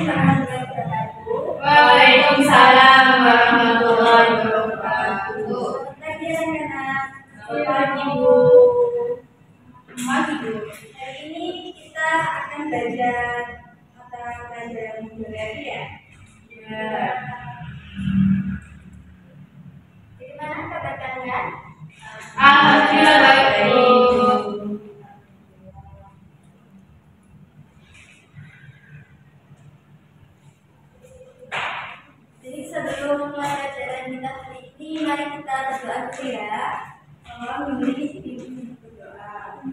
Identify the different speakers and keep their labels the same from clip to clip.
Speaker 1: warahmatullahi wabarakatuh.
Speaker 2: Waalaikumsalam warahmatullahi wabarakatuh.
Speaker 1: Selamat pagi anak-anak.
Speaker 2: Selamat pagi, Bu. Pagi, Bu.
Speaker 1: Hari ini kita akan belajar mata pelajaran geografi ya.
Speaker 2: Ya.
Speaker 1: Bagaimana kabar kalian?
Speaker 2: Alhamdulillah baik, Bu.
Speaker 1: Jadi sebelum mulai pelajaran kita hari ini, mari kita berdoa dulu ya. Tolong memberi berdoa.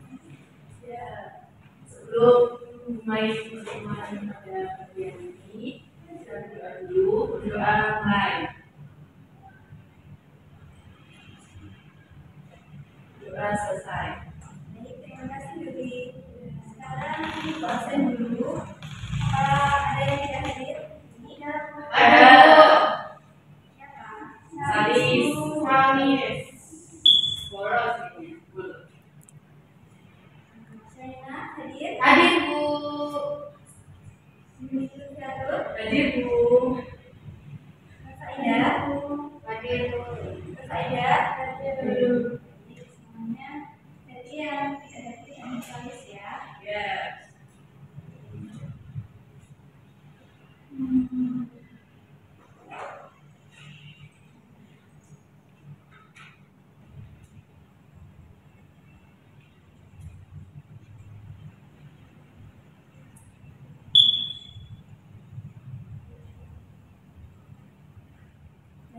Speaker 2: Ya. Sebelum mulai pertemuan pada pagi ini, kita berdoa dulu. Berdoa mulai. Doa selesai.
Speaker 1: Baik, terima kasih Yudi. Sekarang kita absen dulu. Ada yang tidak hadir?
Speaker 2: Ada.
Speaker 1: Siapa?
Speaker 2: Salis. Boros ini.
Speaker 1: Shaina hadir?
Speaker 2: Hadir, Bu.
Speaker 1: Illustrator?
Speaker 2: Hadir, Bu.
Speaker 1: Saida?
Speaker 2: Hadir, Bu.
Speaker 1: Saida? Hadir. Semuanya. Jadi yang tidak hadir yang tulis ya.
Speaker 2: Ya.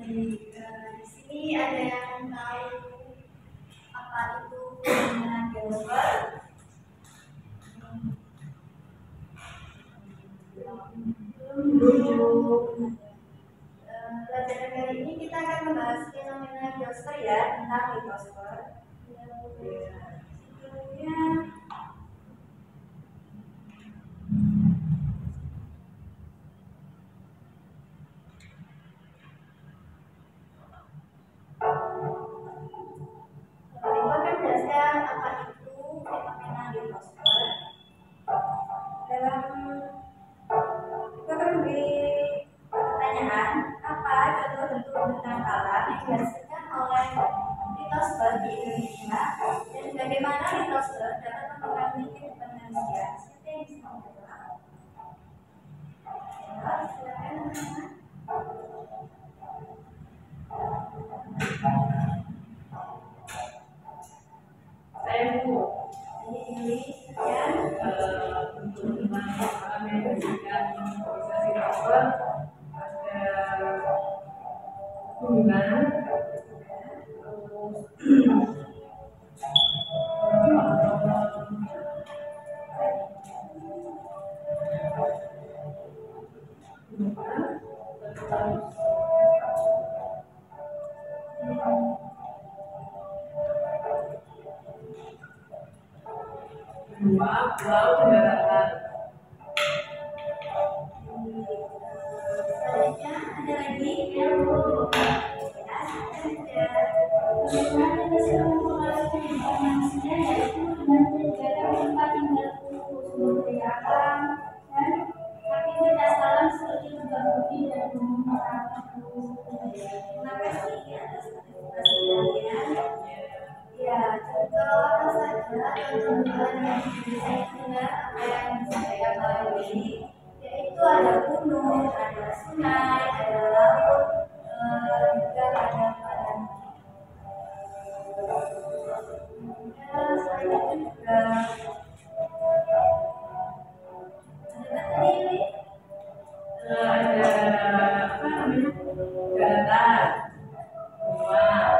Speaker 1: Di sini ada yang tahu apa itu fenomena geosfer? Belum. Pelajaran kali ini kita akan membahas fenomena geosfer ya, tentang litosfer. Sebelumnya Ibu akan menjelaskan apa itu fenomena litosfer. Dalam Ibu akan memberi pertanyaan, apa contoh bentuk bentang alam yang dihasilkan oleh litosfer di Indonesia dan bagaimana litosfer dapat mempengaruhi kehidupan manusia? Siapa yang bisa menjawab? Silakan anak-anak.
Speaker 2: Saya, Bu.
Speaker 1: Ini sekian.
Speaker 2: Untuk teman alam yang diberikan organisasi cover ada hubungan kedua pulau dan daratan.
Speaker 1: Selanjutnya ada lagi yang bagaimana Indonesia mempengaruhi kehidupan manusia yaitu dengan menjaga tempat tinggal sumber daya alam dan aktivitas alam seperti gempa bumi dan gunung berapi. Terima kasih atas partisipasinya. Ya, contoh apa saja contoh yang bisa dengar apa yang disampaikan oleh Willy, yaitu ada gunung, ada sungai, ada laut, juga ada padang. Selain itu juga ada tadi Willy?
Speaker 2: Ada apa namanya? Daratan. Rumah.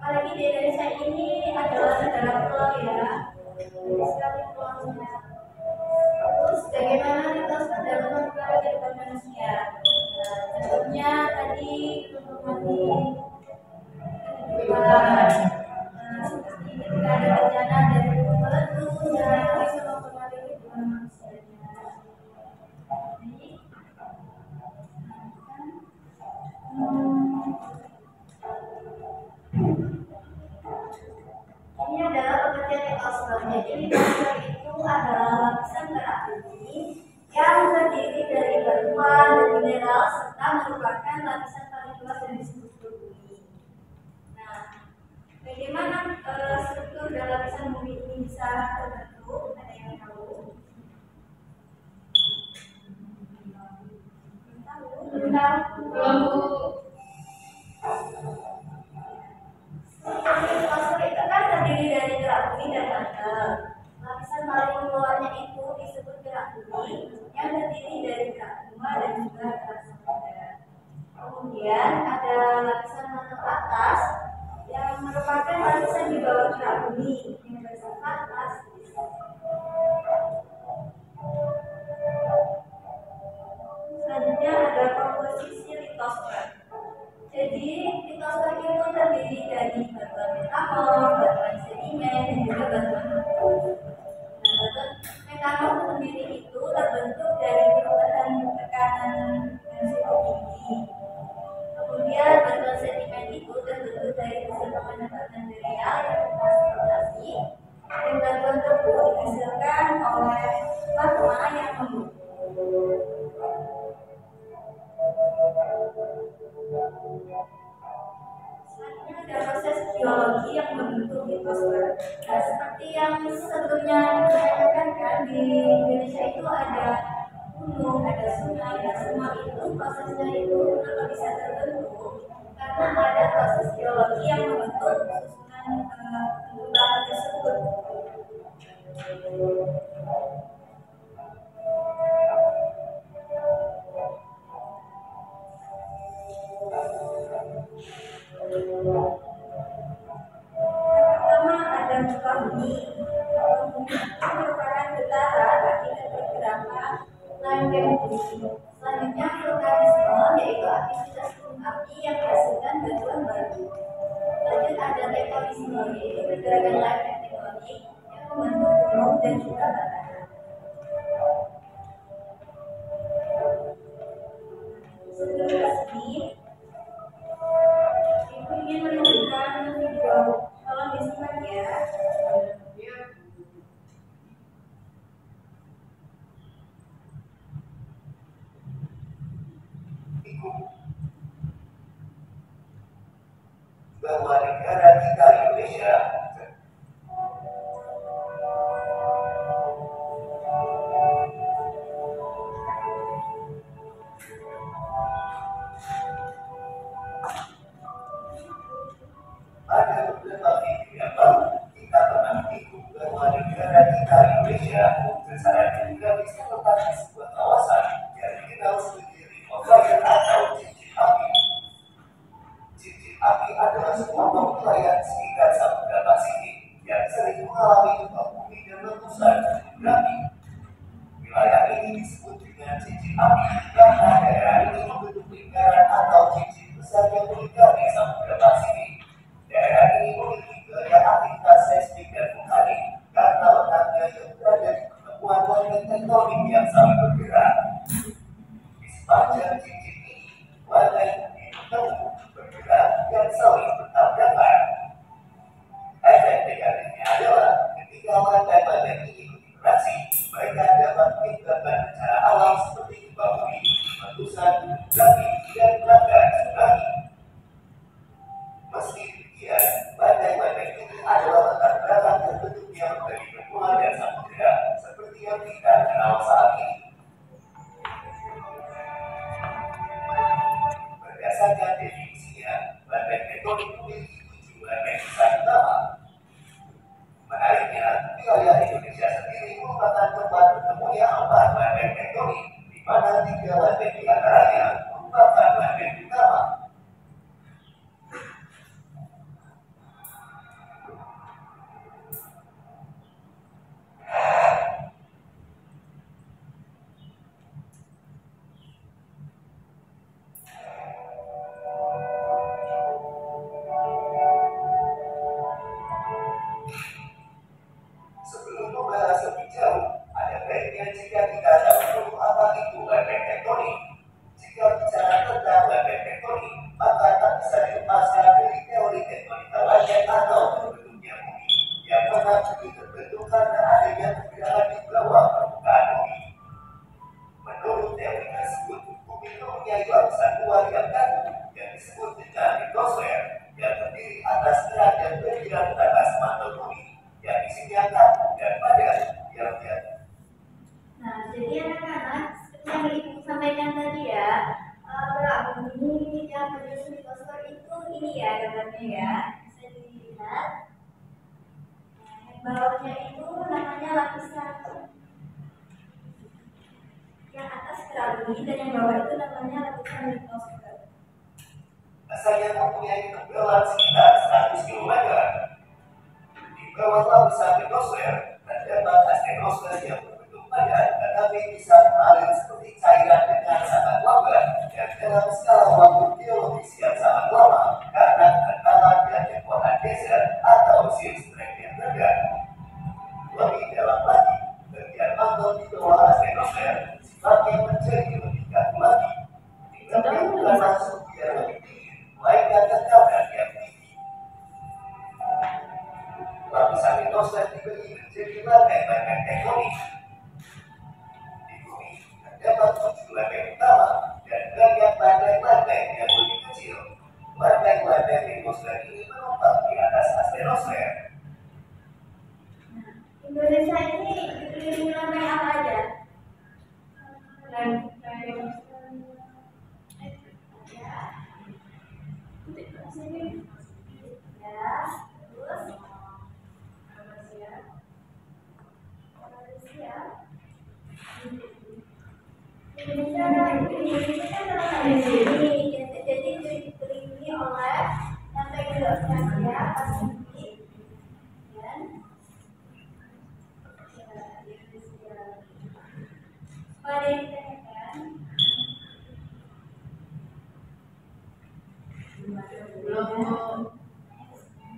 Speaker 1: Apalagi di Indonesia ini adalah negara pulau ya, banyak sekali pulaunya. Terus bagaimana litosfer dapat mempengaruhi kehidupan manusia? Contohnya tadi mempengaruhi kehidupan, seperti ketika ada bencana dari gunung meletus, dan bisa mempengaruhi kehidupan manusia. Ini adalah pengertian litosfer. Jadi litosfer itu adalah lapisan berapi merupakan lapisan paling luas dari struktur bumi. Nah, bagaimana struktur dan lapisan bumi ini bisa terbentuk? Ada yang tahu? Belum tahu. Struktur itu kan terdiri dari gerak bumi dan mantel. Lapisan paling luarnya itu disebut gerak bumi, yang terdiri dari gerak bunga dan juga gerak samudera. Kemudian ada lapisan mantel atas yang merupakan lapisan di bawah gerak bumi yang bersifat plastis. Selanjutnya ada komposisi litosfer. Jadi litosfer itu terdiri dari batuan metamorf, batuan sedimen, dan juga batuan aktif. Nah, batuan metamorf sendiri itu terbentuk dari perubahan tekanan yang cukup tinggi. Kemudian batuan sedimen itu terbentuk dari hasil pemanasan material yang transportasi, dan batuan tebu dihasilkan oleh magma yang membeku. Selanjutnya ada proses geologi yang membentuk litosfer. Nah, seperti yang sebelumnya ditanyakan kan, di Indonesia itu ada gunung, ada sungai, dan semua itu prosesnya itu kenapa bisa terbentuk? Karena ada proses geologi yang membentuk susunan gunung tersebut. Pertama ada muka bumi. Bumi itu merupakan getaran akibat pergerakan lempeng bumi. Selanjutnya vulkanisme, yaitu aktivitas gunung api yang menghasilkan batuan baru. Lanjut ada tektonisme, yaitu pergerakan lempeng tektonik yang membentuk gunung dan juga batuan. Sebelum ke sini, Ibu ingin menunjukkan video. Tolong disimak ya.
Speaker 3: Bahwa negara kita Indonesia ada beberapa video yang baru kita pernah mengikut bahwa negara kita Indonesia secara geografis terletak di sebuah kawasan yang dikenal sebagai Ring of Fire atau cincin api. Cincin api adalah sebuah wilayah sekitar Samudra Pasifik yang sering mengalami gempa bumi dan letusan tsunami. Wilayah ini disebut dengan cincin api karena daerah ini membentuk lingkaran atau cincin besar yang melingkari Samudra Pasifik. Daerah ini memiliki banyak aktivitas seismik dan vulkanik karena letaknya yang berada di pertemuan lempeng tektonik yang saling bergerak. Di sepanjang cincin ini, lempeng bumi bertemu, bergerak, dan saling bertabrakan. Efek negatifnya adalah ketika lempeng-lempeng ini berinteraksi, mereka dapat menyebabkan bencana alam seperti gempa bumi, letusan, tsunami, dan bahkan tsunami. Meski demikian, badai-badai ini adalah latar belakang terbentuknya bagi benua dan samudera seperti yang kita kenal saat ini. Berdasarkan definisinya, lempeng tektonik memiliki 7 lempeng besar utama. Menariknya, wilayah Indonesia sendiri merupakan tempat bertemunya 4 lempeng tektonik, di mana 3 lempeng di antaranya merupakan lempeng utama.
Speaker 1: sekali dan yang bawah itu namanya lapisan litosfer.
Speaker 3: Saya mempunyai ketebalan sekitar 100 km. Di bawah lapisan litosfer terdapat astenosfer yang berbentuk padat tetapi bisa mengalir seperti cairan dengan sangat lambat dan dalam skala waktu geologis yang sangat lama karena tantangan dan kekuatan geser atau seismik yang rendah. Lebih dalam lagi, bagian mantel di bawah astenosfer sifatnya menjadi lebih kaku lagi. Tinggalnya bukan langsung dia lebih tinggi, melainkan tekanan yang tinggi. Lapisan litosfer dibagi menjadi lantai-lantai tektonik. Di bumi terdapat 7 lantai utama dan banyak lantai-lantai yang lebih kecil. Lantai-lantai litosfer ini menopang di atas astenosfer.
Speaker 1: Indonesia ini dikelilingi lantai apa aja? Indonesia kan terletak di sini, jadi dikelilingi oleh lantai kedua Asia, Pasifik, dan pada yang ditanyakan.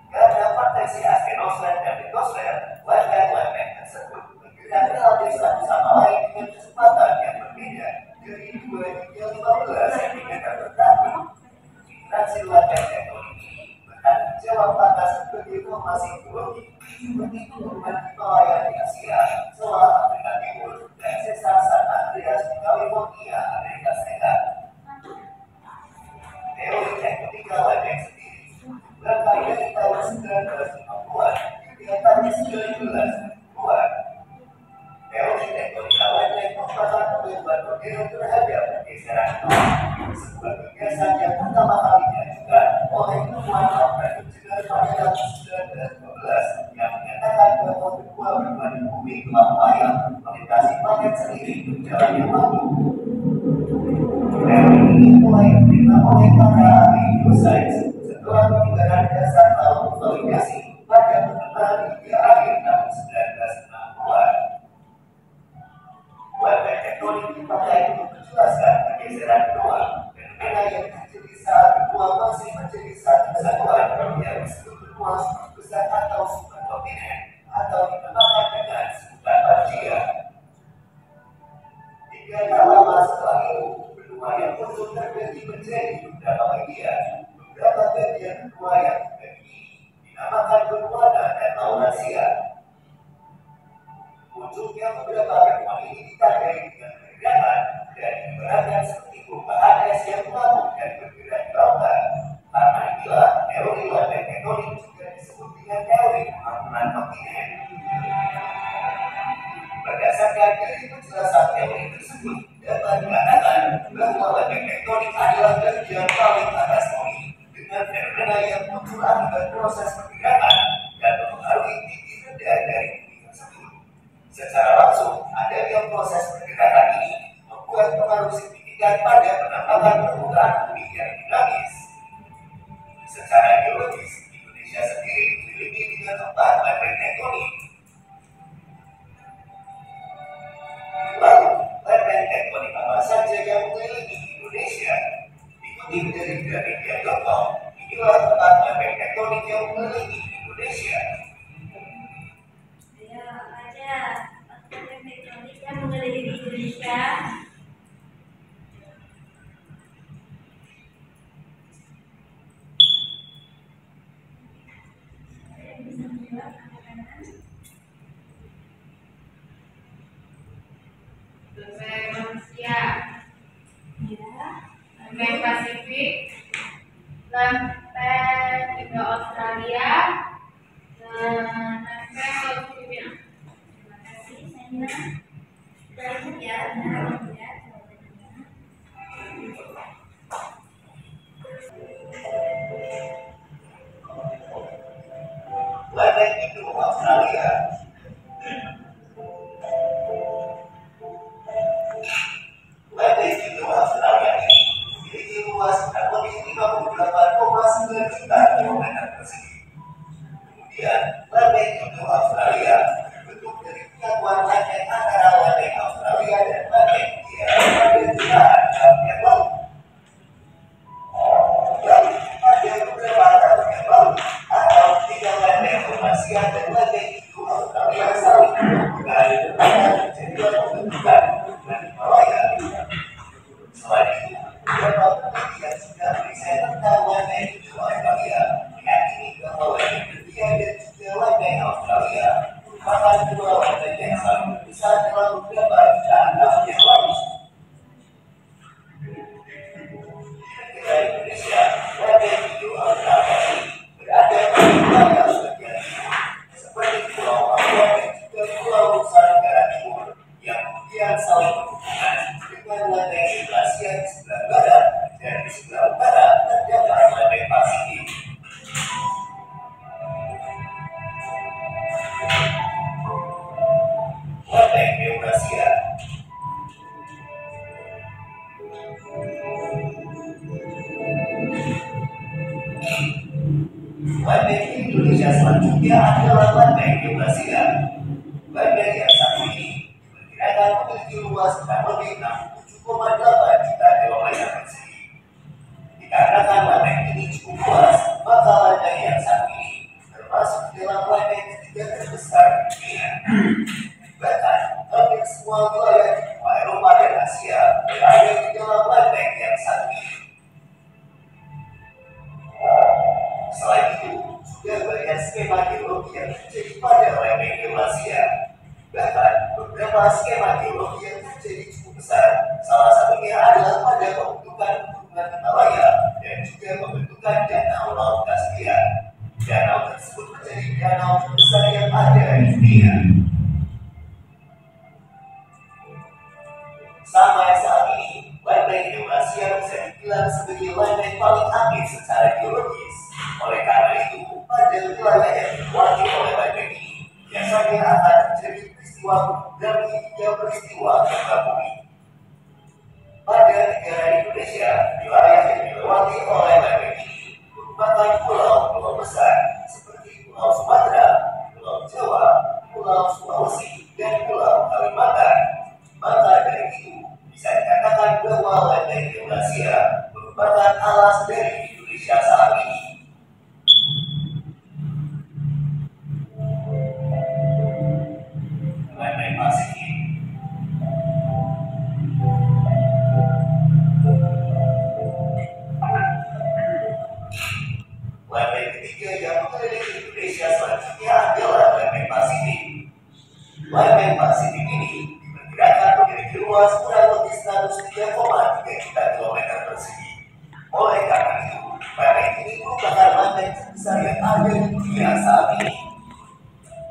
Speaker 3: Karena potensi astenosfer dan litosfer, lantai-lantai tersebut bergerak relatif satu sama lain dengan kecepatan yang berbeda dari 2 hingga 15 cm per tahun. Interaksi lantai tektonik ini bertanggung jawab atas berbagai formasi geologi seperti penurunan Himalaya di Asia, Selat Afrika Timur, dan sesar San Andreas di California, Amerika Serikat. Teori tektonika lantai sendiri berkali dari tahun 1950-an hingga tahun 1990-an. Teori tektonika lantai merupakan pengetahuan modern terhadap pergeseran bumi, sebuah gagasan yang pertama kalinya juga oleh ilmuwan Alfred Wegener pada tahun 1912 yang menyatakan bahwa kedua berbanding bumi telah melayang melintasi planet seiring berjalannya waktu. Teori ini mulai diterima oleh para ahli geosains setelah penyebaran dasar laut validasi pada pertengahan hingga akhir tahun 1960-an. Lantai tektonik dipakai untuk menjelaskan pergeseran benua fenomena yang terjadi saat benua masih menjadi satu kesatuan yang disebut benua besar atau superkontinen atau dinamakan dengan sebutan Pangaea. 3 tahun lama setelah itu, benua yang utuh terbagi menjadi beberapa bagian. Beberapa bagian benua yang terbagi dinamakan Gondwana dan Laurasia. Ujungnya beberapa benua ini ditandai dengan pergerakan dan ibaratkan seperti perubahan es yang melambung dan bergerak di lautan. Karena inilah teori lantai tektonik juga disebut dengan teori pembangunan kontinen. Berdasarkan dari penjelasan teori tersebut, dapat dikatakan bahwa lantai tektonik adalah bagian paling atas bumi dengan fenomena yang muncul akibat proses pergerakan dan mempengaruhi titik rendah dari bumi tersebut. Secara langsung, adanya proses pergerakan ini membuat pengaruh signifikan pada penampakan permukaan bumi yang dinamis. Secara geologis, Indonesia sendiri dikelilingi dengan 4 lantai tektonik. Lalu, lantai tektonik apa saja yang mengelilingi Indonesia? Ikuti dari Tiongkok, inilah 4 lantai tektonik yang mengelilingi Indonesia.
Speaker 1: Ayo, aja lantai tektonik yang mengelilingi Indonesia.
Speaker 2: Lantai manusia,
Speaker 1: Ya.
Speaker 2: lantai Pasifik, lantai juga Australia, dan lantai Laut Filipina.
Speaker 1: Terima kasih, Sena. Lanjut ya, lanjut ya.
Speaker 3: Lantai itu Australia. Lantai dan Himalaya. Selain itu, beberapa penelitian sudah riset tentang wildlife di Australia meyakini bahwa wildlife India dan juga wildlife Australia merupakan dua wildlife yang saling berpisah dalam beberapa jutaan tahun yang lalu. Di negara Indonesia, wildlife hiu Australia berada di wilayah bagian timur, seperti Pulau Papua dan juga Pulau Nusa Tenggara Timur, yang kemudian saling berhubungan dengan wildlife Eurasia di sebelah barat dan di sebelah utara terdapat wildlife Pasifik. Wildlife Eurasia. Wildlife Indonesia selanjutnya adalah wildlife Eurasia. Wildlife yang satu ini diperkirakan memiliki luas kurang lebih 67,8 juta kilometer persegi. Dikarenakan wildlife ini cukup luas, maka wildlife yang satu ini termasuk dalam wildlife ketiga terbesar di dunia. Bahkan, hampir semua wilayah di benua Eropa dan Asia berada di dalam wildlife yang satu ini. Selain itu, juga banyak skema geologi yang terjadi pada wildlife Eurasia. Bahkan, beberapa skema geologi yang terjadi cukup besar, salah satunya adalah pada pembentukan gunungan Himalaya dan juga pembentukan danau laut Kaspia. Danau tersebut menjadi danau terbesar yang ada di dunia. Sampai saat ini, wildlife Eurasia bisa dibilang sebagai wildlife paling aktif secara geologis. Oleh karena itu, pada wilayah yang dikuasai oleh wildlife ini, biasanya akan terjadi peristiwa dan hingga peristiwa gempa bumi. Pada negara Indonesia, wilayah yang dilewati oleh wildlife ini merupakan pulau-pulau besar seperti Pulau Sumatera, Pulau Jawa, Pulau Sulawesi, dan Pulau Kalimantan. Maka dari itu, bisa dikatakan bahwa wildlife Eurasia merupakan alas dari Indonesia saat ini. Wildlife Pasifik. Wildlife ketiga yang mengelilingi Indonesia selanjutnya adalah wildlife Pasifik. Wildlife Pasifik ini diperkirakan memiliki luas kurang lebih 103,3 juta kilometer persegi. Oleh karena itu, wildlife ini merupakan wildlife terbesar yang ada di dunia saat ini.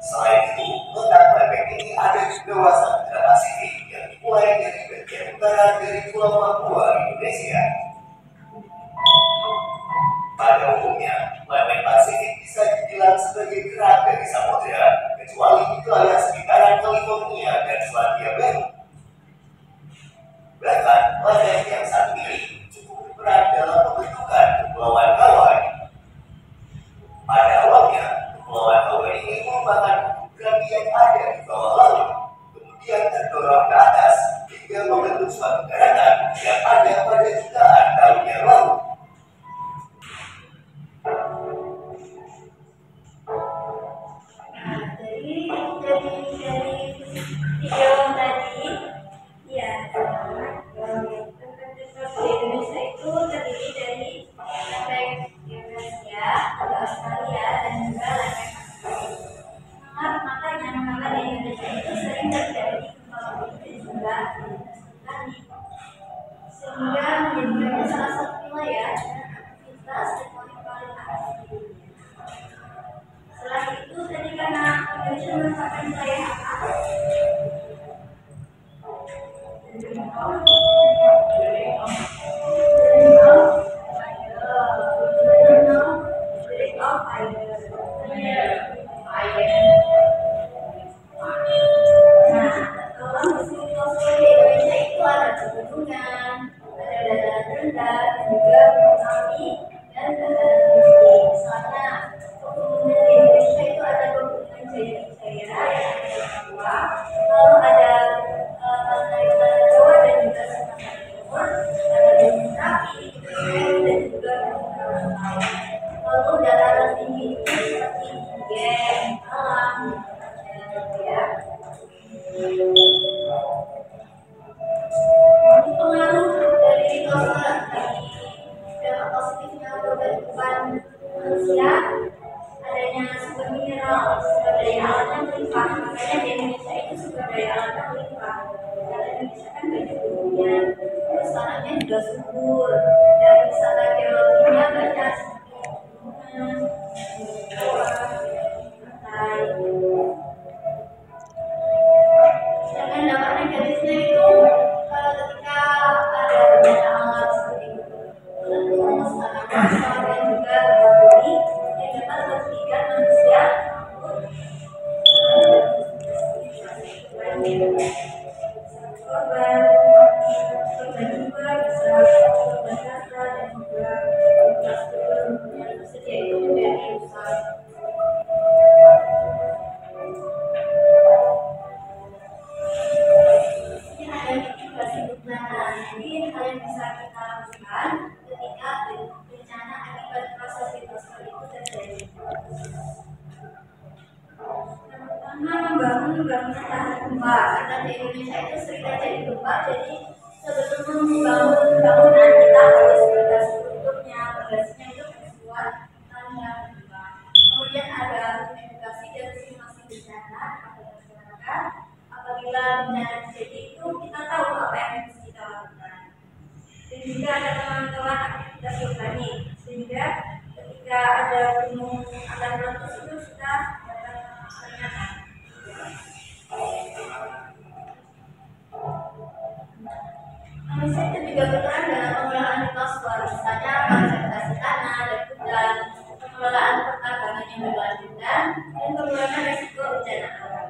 Speaker 3: Selain itu, letak wildlife ini ada di bawah Samudra Pasifik yang dimulai dari bagian utara dari Pulau Papua, Indonesia. Pada umumnya, wildlife Pasifik bisa dibilang sebagai gerak dari samudera, kecuali di wilayah sekitaran California dan Selandia Baru. Bahkan, wildlife yang satu ini cukup berperan dalam pembentukan Kepulauan Hawaii. Pada awalnya, Kepulauan Hawaii ini merupakan bumi yang ada di bawah laut, kemudian terdorong ke atas hingga membentuk suatu daratan yang ada pada jutaan tahun yang lalu.
Speaker 1: Dari video tadi, ya, di Indonesia itu terdiri dari wildlife Eurasia, ada Australia, dan juga wildlife Pasifik. Maka di Indonesia itu sering terjadi gempa bumi dan juga tsunami, sehingga menjadikannya salah satu wilayah dengan aktivitas tektonik paling aktif di dunia. Selain itu, tadi karena Indonesia merupakan wilayah apa? Lalu ada Jawa dan juga daya alamnya melimpah. Karena Indonesia kan banyak gunungnya, terus tanahnya juga subur, dan wisata geologinya banyak seperti gunungan, goa, pantai. Sedangkan dampak negatifnya itu ketika ada bencana alam seperti meletus, tanah longsor, dan juga gempa bumi yang dapat merugikan manusia maupun korban jiwa, bisa korban harta, dan juga infrastruktur yang tersedia itu menjadi rusak. Ini ada mitigasi bencana. Jadi hal yang bisa kita lakukan ketika bencana akibat proses hidrosfer itu terjadi. Yang pertama, membangun bangunan tahan gempa. Karena di Indonesia itu sering terjadi gempa, jadi sebelum membangun bangunan kita harus menjaga strukturnya, fondasinya itu harus kuat tahan gempa. Kemudian ada edukasi dan simulasi bencana kepada masyarakat. Apabila bencana terjadi itu kita tahu apa yang harus kita lakukan. Dan juga ada teman-teman aktivitas vulkanik, sehingga ketika ada gunung akan meletus itu kita dapat peringatan. Manusia itu juga berperan dalam pengelolaan atmosfer, misalnya konservasi tanah dan hutan, pengelolaan pertambangan yang berkelanjutan, dan pengurangan risiko bencana alam.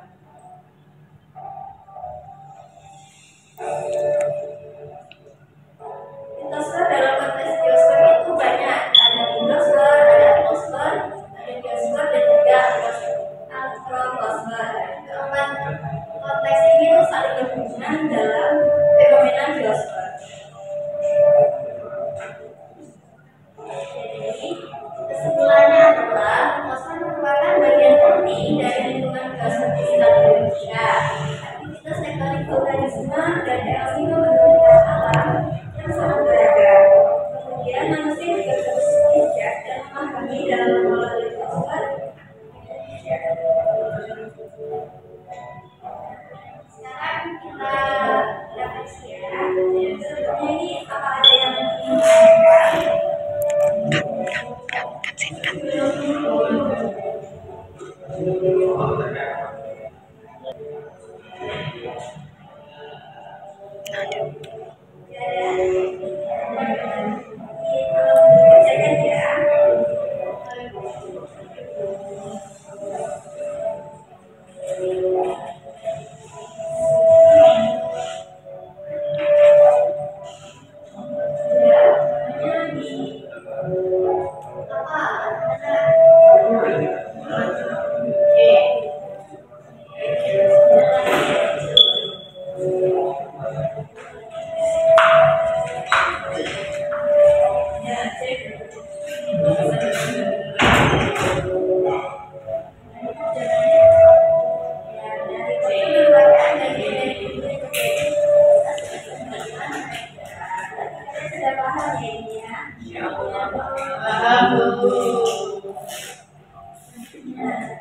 Speaker 1: Litosfer dalam konteks geosfer itu banyak, ada hidrosfer, ada atmosfer, ada geosfer, dan juga antroposfer. Keempat konteks ini tuh saling berhubungan dalam fenomena geosfer. Jadi kesimpulannya adalah atmosfer merupakan bagian penting dari lingkungan geosfer di sekitar Indonesia. Aktivitas tektonik vulkanisme dan erosi membentuk alam yang sangat beragam. Kemudian manusia juga terus bijak dan memahami dalam mengelola litosfer. Sekarang kita refleksi ya. Sebelumnya ini apa ada yang ingin ditanyakan?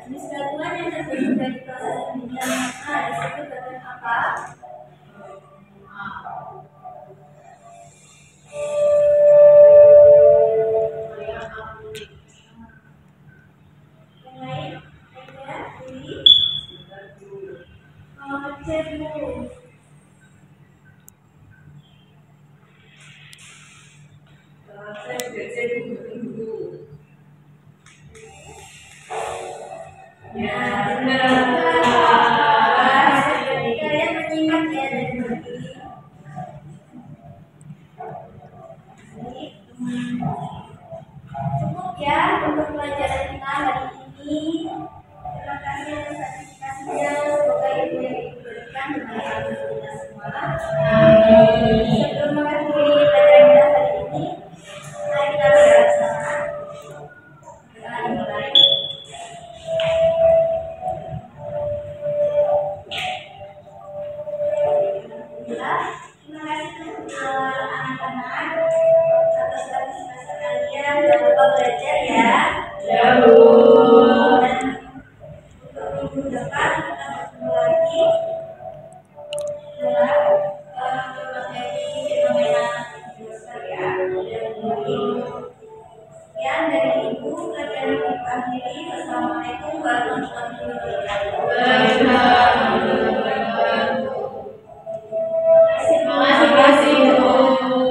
Speaker 1: Jenis gangguan yang terjadi dari proses pembibitan mata disebut dengan apa? Yang lain? Ada? Ini? Jebu. Saya juga jebu. Ya, benar. Jadi kalian menyimak ya dari sini. Cukup ya untuk pelajaran kita hari ini. Terima kasih atas partisipasinya. Semoga ilmu yang diberikan bermanfaat untuk kita semua. Sebelum mengakhiri pelajaran kita hari ini, mari kita berdoa sama. Mari mulai. Terima kasih anak-anak atas partisipasi kalian. Jangan lupa belajar ya. Dan untuk minggu depan kita bertemu lagi. akhiri. Wassalamualaikum warahmatullahi wabarakatuh.
Speaker 2: Terima kasih Bu.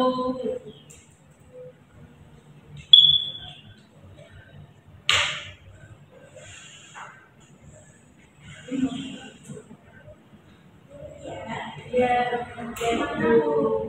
Speaker 1: Ya, ya,